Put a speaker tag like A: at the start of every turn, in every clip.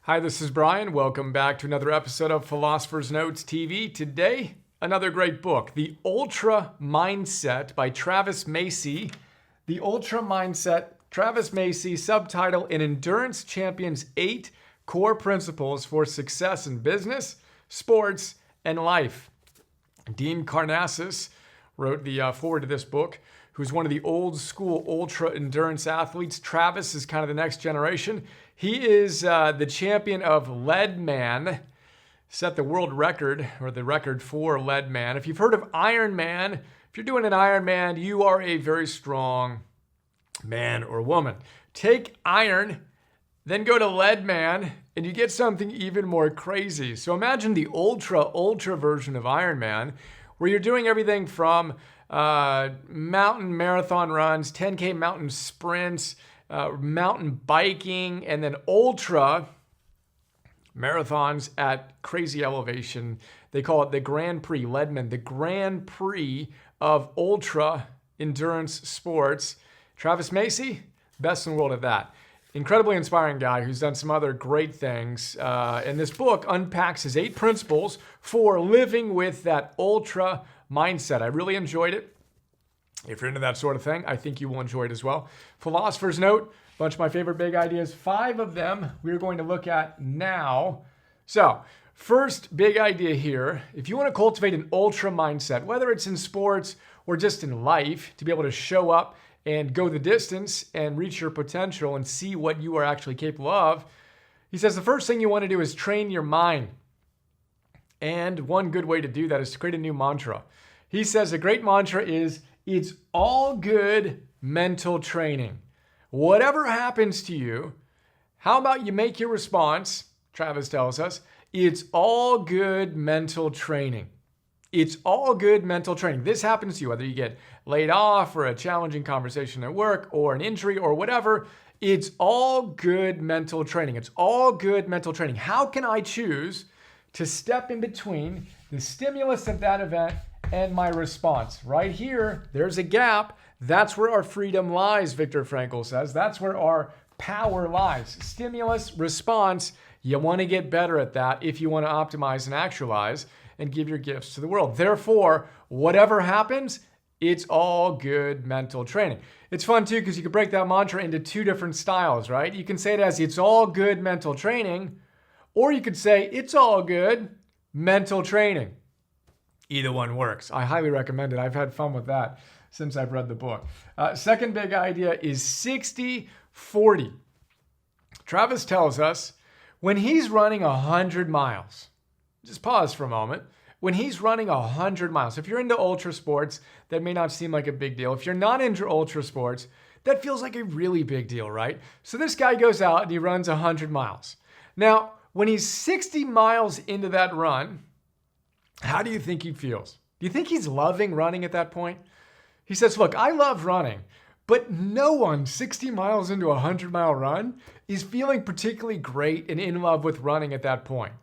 A: Hi, this is Brian. Welcome back to another episode of Philosopher's Notes TV. Today, another great book, The Ultra Mindset by Travis Macy. The Ultra Mindset, Travis Macy, subtitle, An Endurance Champion's 8 Core Principles for Success in Business, Sports, and Life. Dean Karnazes wrote the foreword to this book, who's one of the old school ultra endurance athletes. Travis is kind of the next generation. He is the champion of Leadman, set the world record, or the record for Leadman. If you've heard of Ironman, if you're doing an Ironman, you are a very strong man or woman. Take iron, then go to Leadman, and you get something even more crazy. So imagine the ultra version of Ironman, where you're doing everything from mountain marathon runs, 10K mountain sprints, mountain biking, and then ultra marathons at crazy elevation. They call it the Grand Prix, Leadman, the Grand Prix of ultra endurance sports. Travis Macy, best in the world at that. Incredibly inspiring guy who's done some other great things. And this book unpacks his 8 principles for living with that ultra mindset. I really enjoyed it. If you're into that sort of thing, I think you will enjoy it as well. Philosopher's Note, a bunch of my favorite big ideas. 5 of them we're going to look at now. So, first big idea here, if you want to cultivate an ultra mindset, whether it's in sports or just in life, to be able to show up and go the distance and reach your potential and see what you are actually capable of, he says the first thing you want to do is train your mind. And one good way to do that is to create a new mantra. He says a great mantra is, it's all good mental training. Whatever happens to you, how about you make your response, Travis tells us, it's all good mental training. It's all good mental training. This happens to you, whether you get laid off or a challenging conversation at work or an injury or whatever, it's all good mental training. It's all good mental training. How can I choose to step in between the stimulus of that event and my response? Right here, there's a gap. That's where our freedom lies, Viktor Frankl says. That's where our power lies. Stimulus, response. You want to get better at that if you want to optimize and actualize and give your gifts to the world. Therefore, whatever happens, it's all good mental training. It's fun too, because you can break that mantra into 2 different styles, right? You can say it as it's all good mental training, or you could say it's all good mental training. Either one works. I highly recommend it. I've had fun with that since I've read the book. Second big idea is 60-40. Travis tells us when he's running 100 miles, just pause for a moment. When he's running 100 miles, if you're into ultra sports, that may not seem like a big deal. If you're not into ultra sports, that feels like a really big deal, right? So this guy goes out and he runs 100 miles. Now, when he's 60 miles into that run, how do you think he feels? Do you think he's loving running at that point? He says, look, I love running, but no one 60 miles into a 100-mile run is feeling particularly great and in love with running at that point,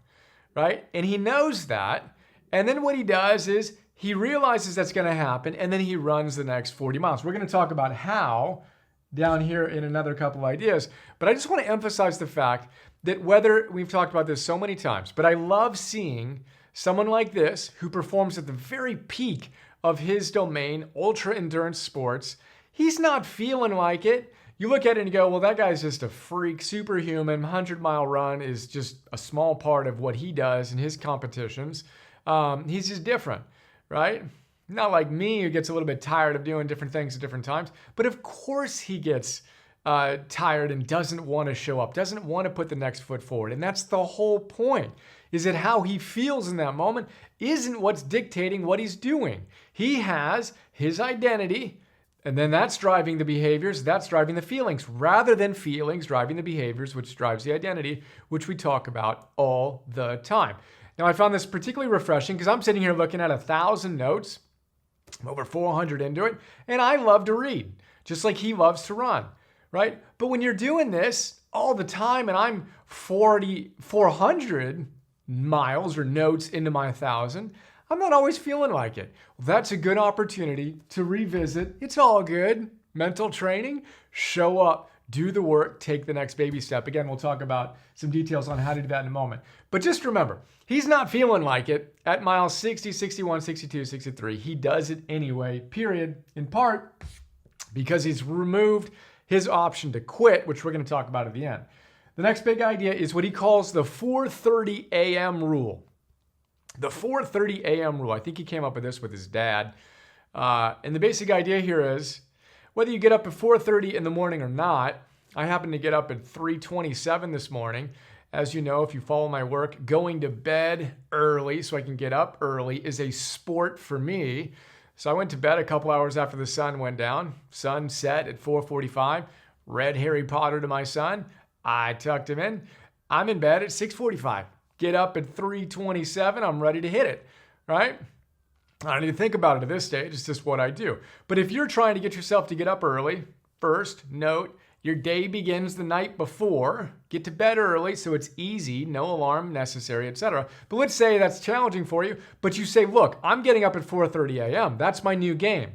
A: right? And he knows that. And then what he does is he realizes that's going to happen, and then he runs the next 40 miles. We're going to talk about how down here in another couple ideas, but I just want to emphasize the fact that whether we've talked about this so many times, but I love seeing someone like this who performs at the very peak of his domain, ultra endurance sports. He's not feeling like it. You look at it and you go, well, that guy's just a freak, superhuman. 100-mile run is just a small part of what he does in his competitions. He's just different, right? Not like me, who gets a little bit tired of doing different things at different times. But of course he gets tired and doesn't want to show up, doesn't want to put the next foot forward. And that's the whole point, is that how he feels in that moment isn't what's dictating what he's doing. He has his identity, and then that's driving the behaviors, that's driving the feelings, rather than feelings driving the behaviors, which drives the identity, which we talk about all the time. Now, I found this particularly refreshing because I'm sitting here looking at 1,000 notes, I'm over 400 into it, and I love to read, just like he loves to run, right? But when you're doing this all the time, and I'm 400 miles or notes into my 1,000, I'm not always feeling like it. Well, that's a good opportunity to revisit. It's all good. Mental training, show up, do the work, take the next baby step. Again, we'll talk about some details on how to do that in a moment. But just remember, he's not feeling like it at miles 60, 61, 62, 63. He does it anyway, period, in part because he's removed his option to quit, which we're going to talk about at the end. The next big idea is what he calls the 4:30 a.m. rule. The 4:30 a.m. rule. I think he came up with this with his dad. And the basic idea here is whether you get up at 4:30 in the morning or not. I happen to get up at 3:27 this morning. As you know, if you follow my work, going to bed early so I can get up early is a sport for me. So I went to bed a couple hours after the sun went down. Sun set at 4:45. Read Harry Potter to my son. I tucked him in. I'm in bed at 6:45. Get up at 3:27. I'm ready to hit it, right? I don't need to think about it at this stage. It's just what I do. But if you're trying to get yourself to get up early, first, note, your day begins the night before. Get to bed early so it's easy, no alarm necessary, etc. But let's say that's challenging for you, but you say, look, I'm getting up at 4:30 a.m. That's my new game.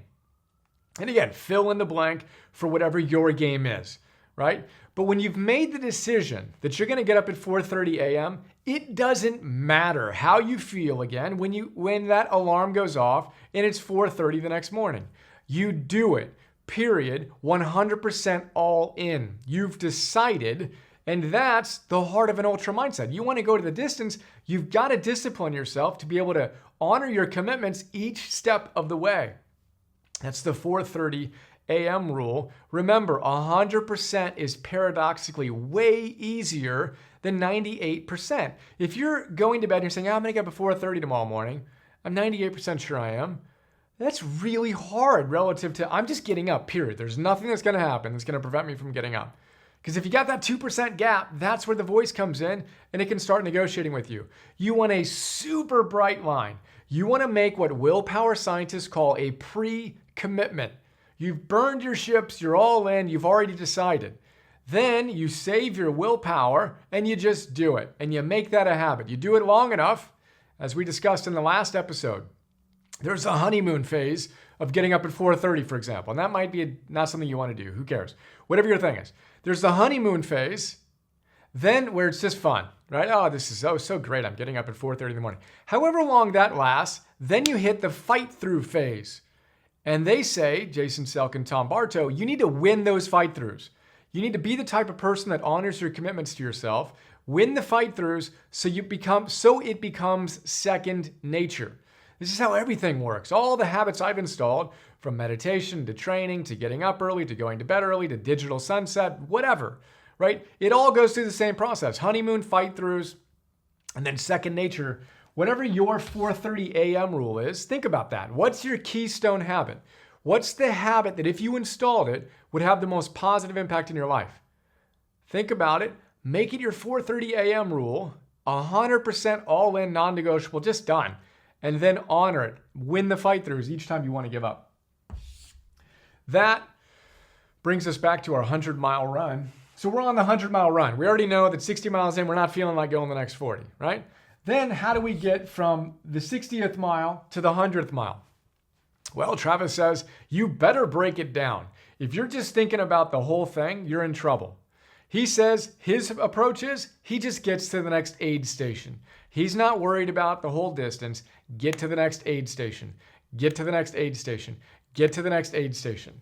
A: And again, fill in the blank for whatever your game is, right? But when you've made the decision that you're going to get up at 4:30 a.m., it doesn't matter how you feel again when that alarm goes off and it's 4:30 the next morning. You do it, period, 100% all in. You've decided, and that's the heart of an ultra mindset. You want to go to the distance, you've got to discipline yourself to be able to honor your commitments each step of the way. That's the 4:30 a.m. rule. Remember, 100% is paradoxically way easier than 98%. If you're going to bed and you're saying, I'm going to get up at 4:30 tomorrow morning, I'm 98% sure I am. That's really hard relative to, I'm just getting up, period. There's nothing that's going to happen that's going to prevent me from getting up. Because if you got that 2% gap, that's where the voice comes in and it can start negotiating with you. You want a super bright line. You want to make what willpower scientists call a pre-commitment. You've burned your ships, you're all in, you've already decided. Then you save your willpower and you just do it. And you make that a habit. You do it long enough, as we discussed in the last episode. There's a honeymoon phase of getting up at 4:30, for example. And that might be not something you want to do. Who cares? Whatever your thing is. There's the honeymoon phase, then where it's just fun, right? Oh, this is so great. I'm getting up at 4:30 in the morning. However long that lasts, then you hit the fight through phase. And they say, Jason Selk and Tom Bartow, you need to win those fight throughs. You need to be the type of person that honors your commitments to yourself, win the fight throughs so it becomes second nature. This is how everything works. All the habits I've installed, from meditation to training to getting up early to going to bed early to digital sunset, whatever, right? It all goes through the same process. Honeymoon, fight throughs, and then second nature. Whatever your 4:30 a.m. rule is, think about that. What's your keystone habit? What's the habit that if you installed it would have the most positive impact in your life? Think about it. Make it your 4:30 a.m. rule, 100% all in, non-negotiable, just done. And then honor it. Win the fight throughs each time you want to give up. That brings us back to our 100-mile run. So we're on the 100-mile run. We already know that 60 miles in, we're not feeling like going the next 40, right? Then how do we get from the 60th mile to the 100th mile? Well, Travis says, you better break it down. If you're just thinking about the whole thing, you're in trouble. He says his approach is he just gets to the next aid station. He's not worried about the whole distance. Get to the next aid station. Get to the next aid station. Get to the next aid station.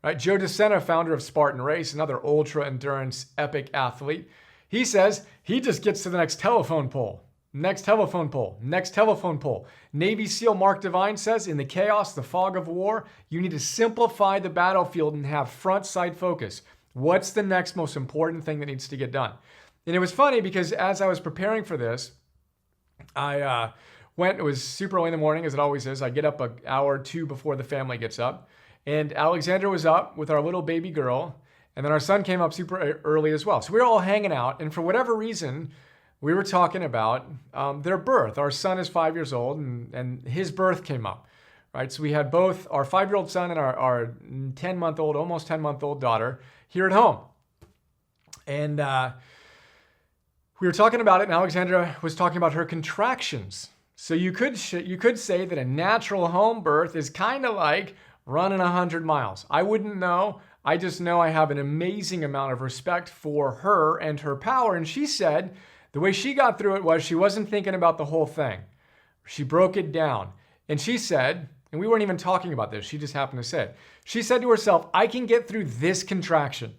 A: Right? Joe DeSena, founder of Spartan Race, another ultra endurance epic athlete, he says he just gets to the next telephone pole. Next telephone pole. Next telephone pole. Navy SEAL Mark Devine says, in the chaos, the fog of war, you need to simplify the battlefield and have front sight focus. What's the next most important thing that needs to get done? And it was funny because as I was preparing for this, it was super early in the morning, as it always is. I get up an hour or two before the family gets up. And Alexandra was up with our little baby girl. And then our son came up super early as well. So we were all hanging out. And for whatever reason, we were talking about their birth. Our son is 5 years old, and his birth came up. Right? So we had both our 5-year-old son and our 10-month-old, almost 10-month-old daughter here at home. And we were talking about it, and Alexandra was talking about her contractions. So you could say that a natural home birth is kind of like running 100 miles. I wouldn't know. I just know I have an amazing amount of respect for her and her power. And she said the way she got through it was she wasn't thinking about the whole thing. She broke it down. And she said, and we weren't even talking about this, she just happened to say it. She said to herself, I can get through this contraction.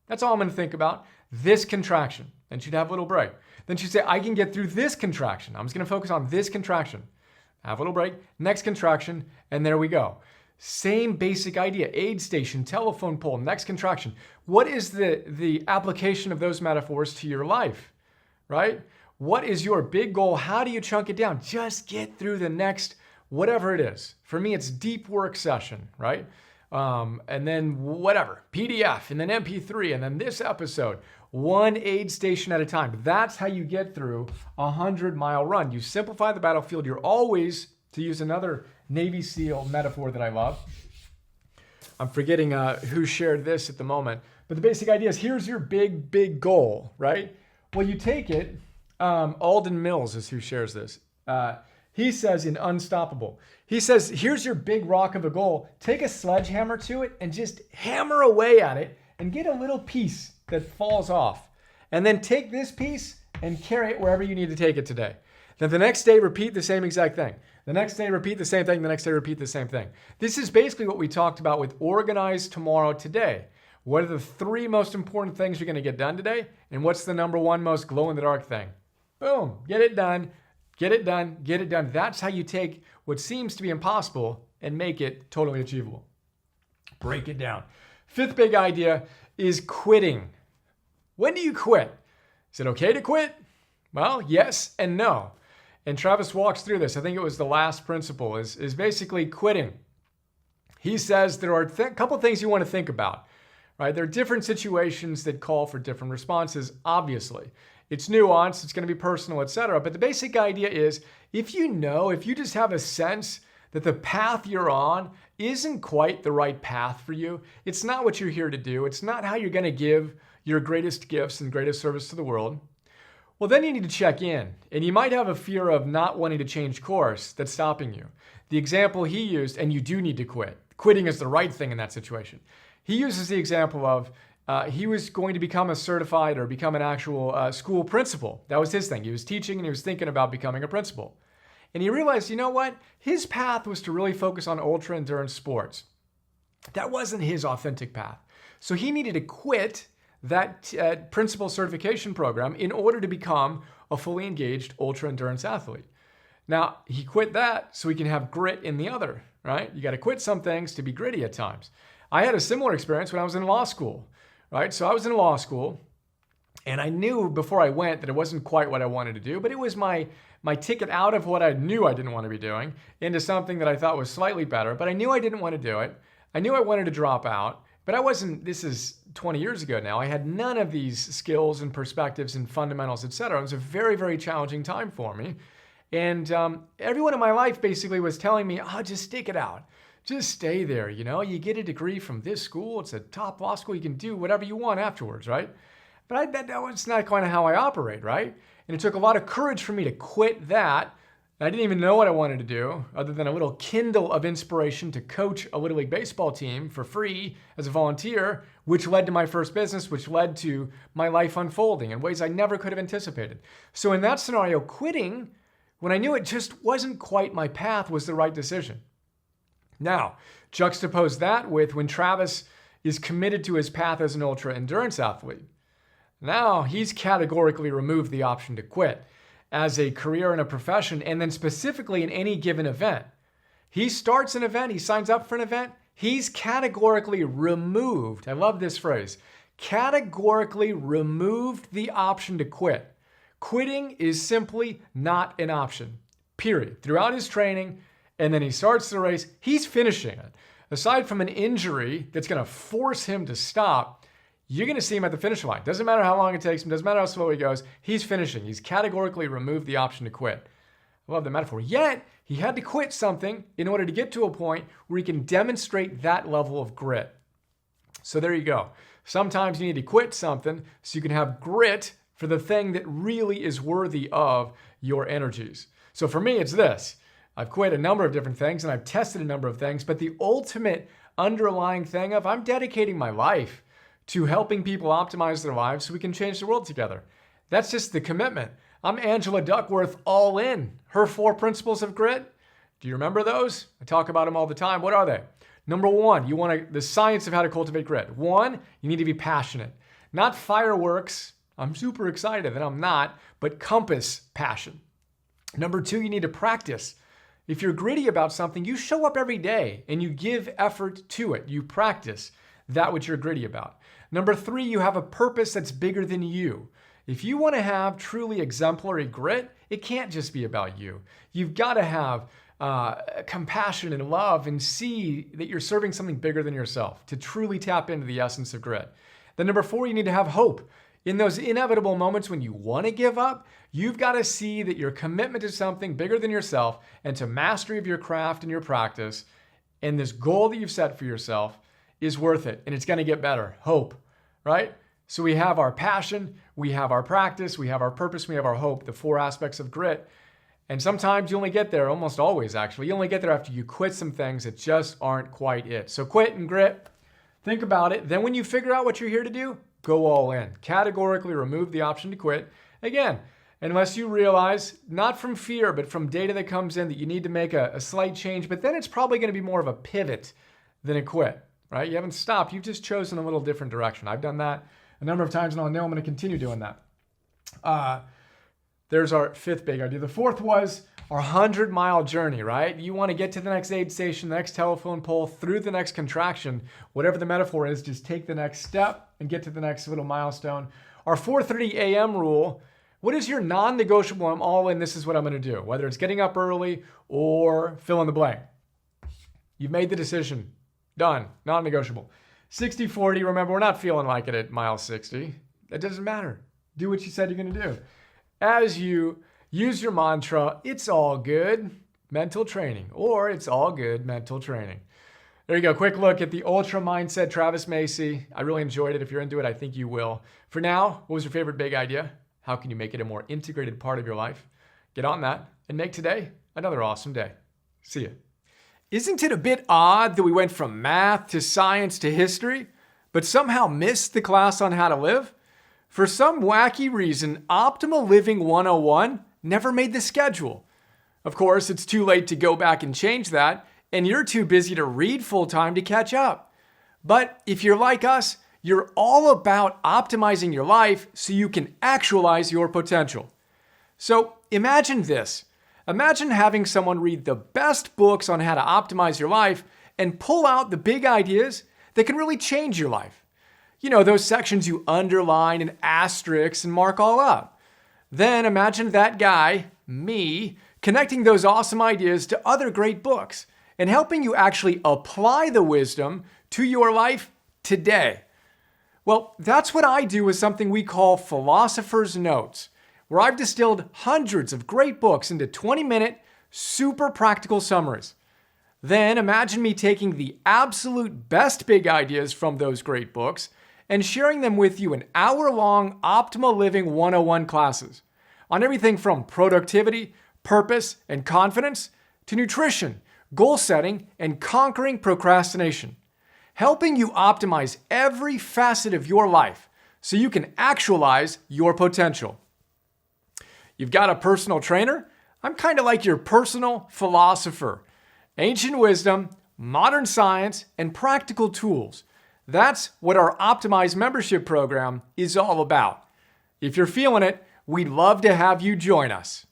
A: That's all I'm going to think about, this contraction. And she'd have a little break. Then she'd say, I can get through this contraction. I'm just going to focus on this contraction. Have a little break, next contraction, and there we go. Same basic idea, aid station, telephone pole, next contraction. What is the application of those metaphors to your life, right? What is your big goal? How do you chunk it down? Just get through the next, whatever it is. For me, it's deep work session, right? And then whatever, PDF, and then MP3, and then this episode, one aid station at a time. That's how you get through a 100-mile run. You simplify the battlefield. You're always, to use another Navy SEAL metaphor that I love, I'm forgetting who shared this at the moment, but the basic idea is here's your big goal, right? Well, you take it, Alden Mills is who shares this. He says in Unstoppable, he says, here's your big rock of a goal. Take a sledgehammer to it and just hammer away at it and get a little piece that falls off. And then take this piece and carry it wherever you need to take it today. Then the next day, repeat the same exact thing. The next day, repeat the same thing. The next day, repeat the same thing. This is basically what we talked about with Organize Tomorrow Today. What are the 3 most important things you're going to get done today? And what's the number 1 most glow-in-the-dark thing? Boom, get it done. Get it done, get it done. That's how you take what seems to be impossible and make it totally achievable. Break it down. 5th big idea is quitting. When do you quit? Is it okay to quit? Well, yes and no. And Travis walks through this. I think it was the last principle is basically quitting. He says there are a couple things you want to think about, right? There are different situations that call for different responses, obviously. It's nuanced, it's going to be personal, etc. But the basic idea is if you just have a sense that the path you're on isn't quite the right path for you, it's not what you're here to do, it's not how you're going to give your greatest gifts and greatest service to the world, well, then you need to check in. And you might have a fear of not wanting to change course that's stopping you. The example he used, and you do need to quit. Quitting is the right thing in that situation. He uses the example of he was going to become a certified or become an actual school principal. That was his thing. He was teaching and he was thinking about becoming a principal. And he realized, you know what? His path was to really focus on ultra endurance sports. That wasn't his authentic path. So he needed to quit that principal certification program in order to become a fully engaged ultra endurance athlete. Now, he quit that so he can have grit in the other, right? You got to quit some things to be gritty at times. I had a similar experience when I was in law school. Right? So I was in law school and I knew before I went that it wasn't quite what I wanted to do, but it was my ticket out of what I knew I didn't want to be doing into something that I thought was slightly better, but I knew I didn't want to do it. I knew I wanted to drop out, but this is 20 years ago now. I had none of these skills and perspectives and fundamentals, etc. It was a very, very challenging time for me. And everyone in my life basically was telling me, just stick it out. Just stay there, you get a degree from this school. It's a top law school. You can do whatever you want afterwards, right? But that was not kind of how I operate, right? And it took a lot of courage for me to quit that. I didn't even know what I wanted to do other than a little kindle of inspiration to coach a Little League baseball team for free as a volunteer, which led to my first business, which led to my life unfolding in ways I never could have anticipated. So in that scenario, quitting, when I knew it just wasn't quite my path, was the right decision. Now, juxtapose that with when Travis is committed to his path as an ultra endurance athlete. Now, he's categorically removed the option to quit as a career and a profession, and then specifically in any given event. He starts an event, he signs up for an event, he's categorically removed, I love this phrase, categorically removed the option to quit. Quitting is simply not an option, period. Throughout his training, and then he starts the race, he's finishing it. Aside from an injury that's going to force him to stop, you're going to see him at the finish line. Doesn't matter how long it takes him, doesn't matter how slow he goes, he's finishing. He's categorically removed the option to quit. I love the metaphor. Yet, he had to quit something in order to get to a point where he can demonstrate that level of grit. So there you go. Sometimes you need to quit something so you can have grit for the thing that really is worthy of your energies. So for me, it's this. I've quit a number of different things and I've tested a number of things, but the ultimate underlying thing of I'm dedicating my life to helping people optimize their lives so we can change the world together. That's just the commitment. I'm Angela Duckworth, all in. Her 4 principles of grit. Do you remember those? I talk about them all the time. What are they? Number 1, the science of how to cultivate grit. 1, you need to be passionate. Not fireworks. I'm super excited that I'm not, but compass passion. Number 2, you need to practice. If you're gritty about something, you show up every day and you give effort to it. You practice that which you're gritty about. Number 3, you have a purpose that's bigger than you. If you want to have truly exemplary grit, it can't just be about you. You've got to have compassion and love and see that you're serving something bigger than yourself to truly tap into the essence of grit. Then number 4, you need to have hope. In those inevitable moments when you want to give up, you've got to see that your commitment to something bigger than yourself and to mastery of your craft and your practice and this goal that you've set for yourself is worth it and it's going to get better. Hope, right? So we have our passion, we have our practice, we have our purpose, we have our hope, the 4 aspects of grit. And sometimes you only get there, almost always actually, you only get there after you quit some things that just aren't quite it. So quit and grit, think about it. Then when you figure out what you're here to do, go all in. Categorically remove the option to quit. Again, unless you realize, not from fear, but from data that comes in that you need to make a slight change, but then it's probably going to be more of a pivot than a quit, right? You haven't stopped. You've just chosen a little different direction. I've done that a number of times, and I know I'm going to continue doing that. There's our 5th big idea. The 4th was our 100-mile journey, right? You want to get to the next aid station, the next telephone pole, through the next contraction, whatever the metaphor is, just take the next step and get to the next little milestone. Our 4:30 a.m. rule, what is your non-negotiable? I'm all in, this is what I'm going to do. Whether it's getting up early or fill in the blank. You've made the decision. Done. Non-negotiable. 60-40, remember, we're not feeling like it at mile 60. It doesn't matter. Do what you said you're going to do. As you use your mantra, it's all good mental training, or it's all good mental training. There you go. Quick look at the Ultra Mindset, Travis Macy. I really enjoyed it. If you're into it, I think you will. For now, what was your favorite big idea? How can you make it a more integrated part of your life? Get on that and make today another awesome day. See ya. Isn't it a bit odd that we went from math to science to history, but somehow missed the class on how to live? For some wacky reason, Optimal Living 101 never made the schedule. Of course, it's too late to go back and change that, and you're too busy to read full-time to catch up. But if you're like us, you're all about optimizing your life so you can actualize your potential. So imagine this. Imagine having someone read the best books on how to optimize your life and pull out the big ideas that can really change your life. You know, those sections you underline and asterisks and mark all up. Then imagine that guy, me, connecting those awesome ideas to other great books and helping you actually apply the wisdom to your life today. Well, that's what I do with something we call Philosopher's Notes, where I've distilled hundreds of great books into 20-minute, super practical summaries. Then imagine me taking the absolute best big ideas from those great books and sharing them with you in hour-long Optimal Living 101 classes on everything from productivity, purpose, and confidence to nutrition, goal setting, and conquering procrastination, helping you optimize every facet of your life so you can actualize your potential. You've got a personal trainer? I'm kind of like your personal philosopher. Ancient wisdom, modern science, and practical tools. That's what our Optimize membership program is all about. If you're feeling it, we'd love to have you join us.